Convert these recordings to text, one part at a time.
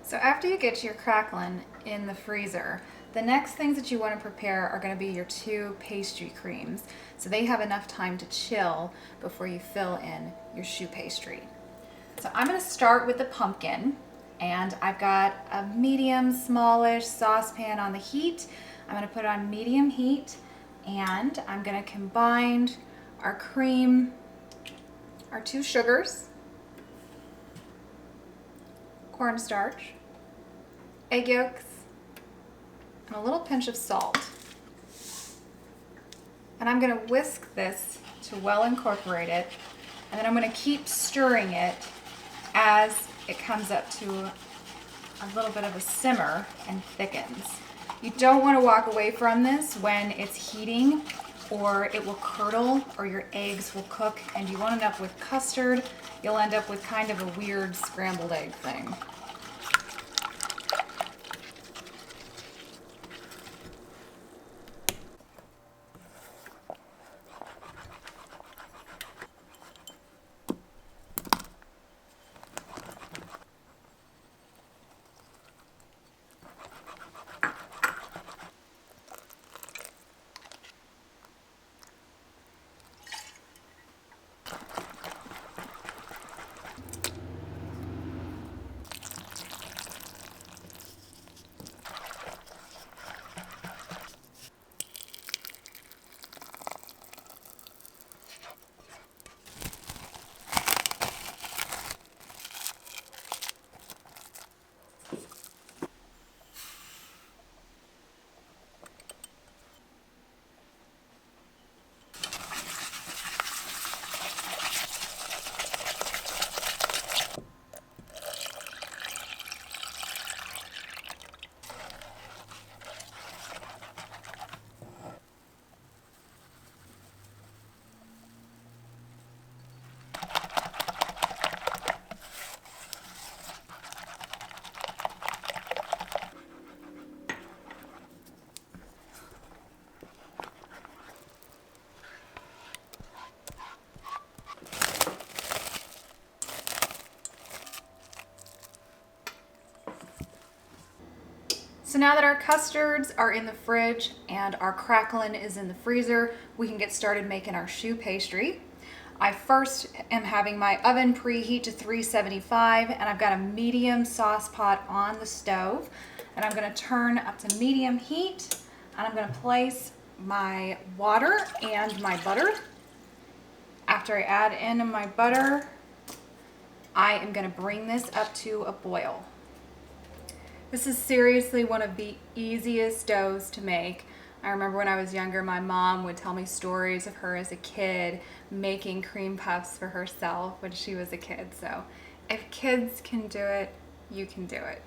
So after you get your craquelin in the freezer, the next things that you want to prepare are going to be your 2 pastry creams. So they have enough time to chill before you fill in your choux pastry. So I'm going to start with the pumpkin, and I've got a medium, smallish saucepan on the heat. I'm going to put it on medium heat, and I'm going to combine our cream, our 2 sugars, cornstarch, egg yolks, and a little pinch of salt. And I'm going to whisk this to well incorporate it, and then I'm going to keep stirring it as it comes up to a little bit of a simmer and thickens. You don't want to walk away from this when it's heating, or it will curdle or your eggs will cook and you won't end up with custard. You'll end up with kind of a weird scrambled egg thing. So now that our custards are in the fridge and our craquelin is in the freezer, we can get started making our choux pastry. I first am having my oven preheat to 375, and I've got a medium sauce pot on the stove, and I'm going to turn up to medium heat, and I'm going to place my water and my butter. After I add in my butter, I am going to bring this up to a boil. This is seriously one of the easiest doughs to make. I remember when I was younger, my mom would tell me stories of her as a kid making cream puffs for herself when she was a kid. So if kids can do it, you can do it.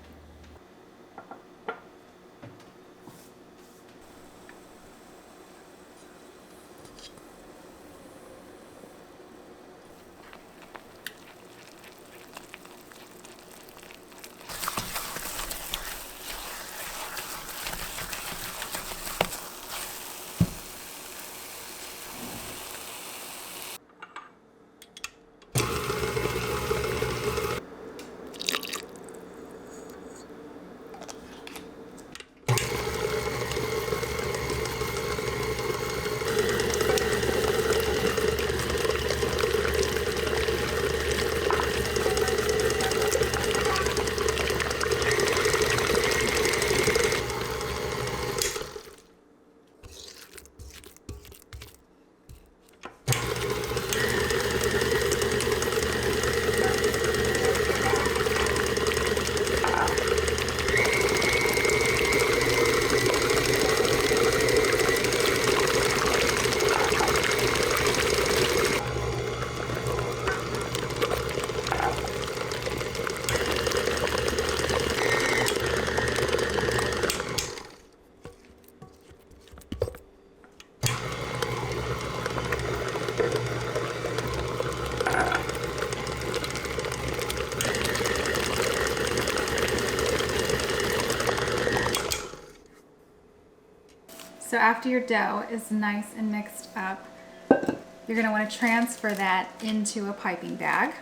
So after your dough is nice and mixed up, you're going to want to transfer that into a piping bag.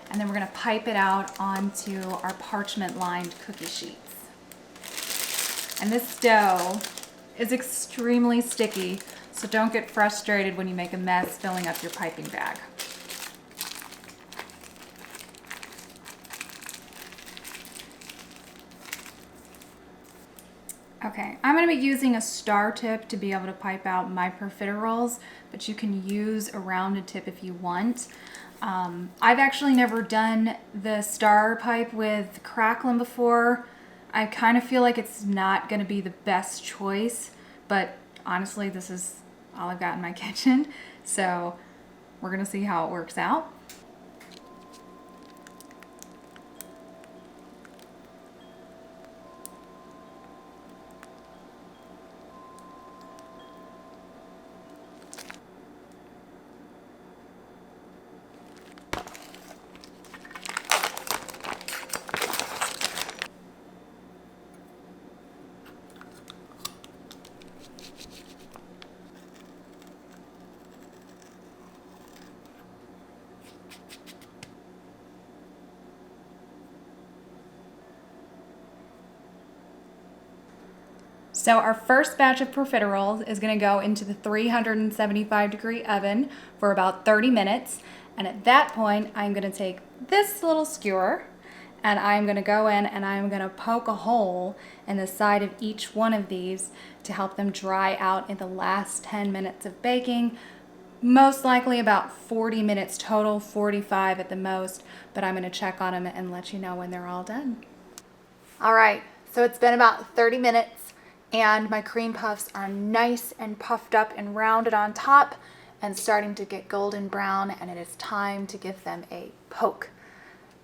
And then we're going to pipe it out onto our parchment lined cookie sheets. And this dough is extremely sticky, so don't get frustrated when you make a mess filling up your piping bag. Okay, I'm going to be using a star tip to be able to pipe out my profiteroles, but you can use a rounded tip if you want. I've actually never done the star pipe with craquelin before. I kind of feel like it's not going to be the best choice, but honestly, this is all I've got in my kitchen, so we're going to see how it works out. So our first batch of profiteroles is going to go into the 375-degree oven for about 30 minutes. And at that point, I'm going to take this little skewer and I'm going to go in and I'm going to poke a hole in the side of each one of these to help them dry out in the last 10 minutes of baking. Most likely about 40 minutes total, 45 at the most, but I'm going to check on them and let you know when they're all done. All right, so it's been about 30 minutes. And my cream puffs are nice and puffed up and rounded on top and starting to get golden brown, and it is time to give them a poke.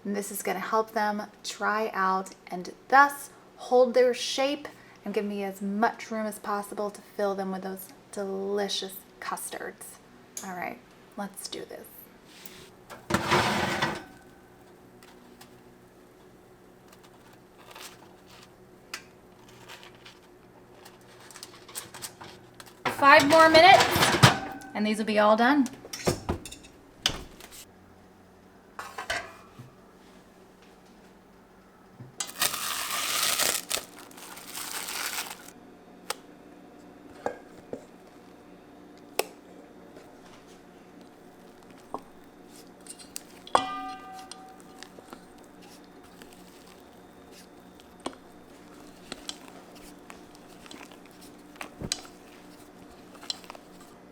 And this is going to help them dry out and thus hold their shape and give me as much room as possible to fill them with those delicious custards. All right, let's do this. 5 more minutes and these will be all done.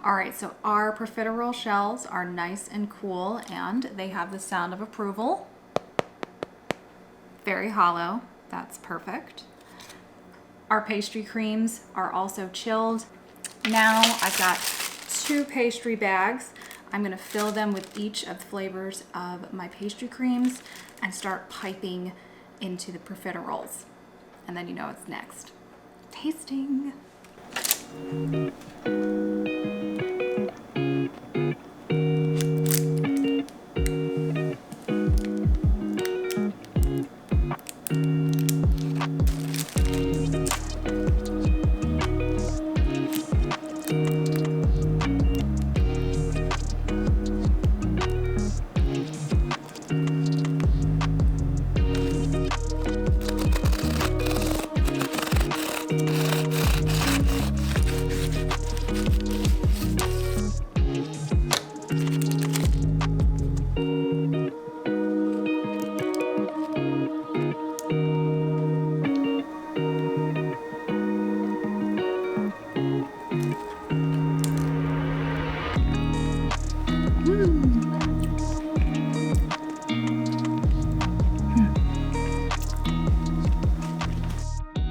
All right, so our profiterole shells are nice and cool and they have the sound of approval. Very hollow, that's perfect. Our pastry creams are also chilled. Now I've got 2 pastry bags. I'm gonna fill them with each of the flavors of my pastry creams and start piping into the profiteroles. And then you know what's next. Tasting.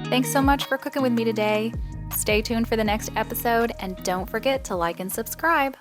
Thanks so much for cooking with me today. Stay tuned for the next episode and don't forget to like and subscribe.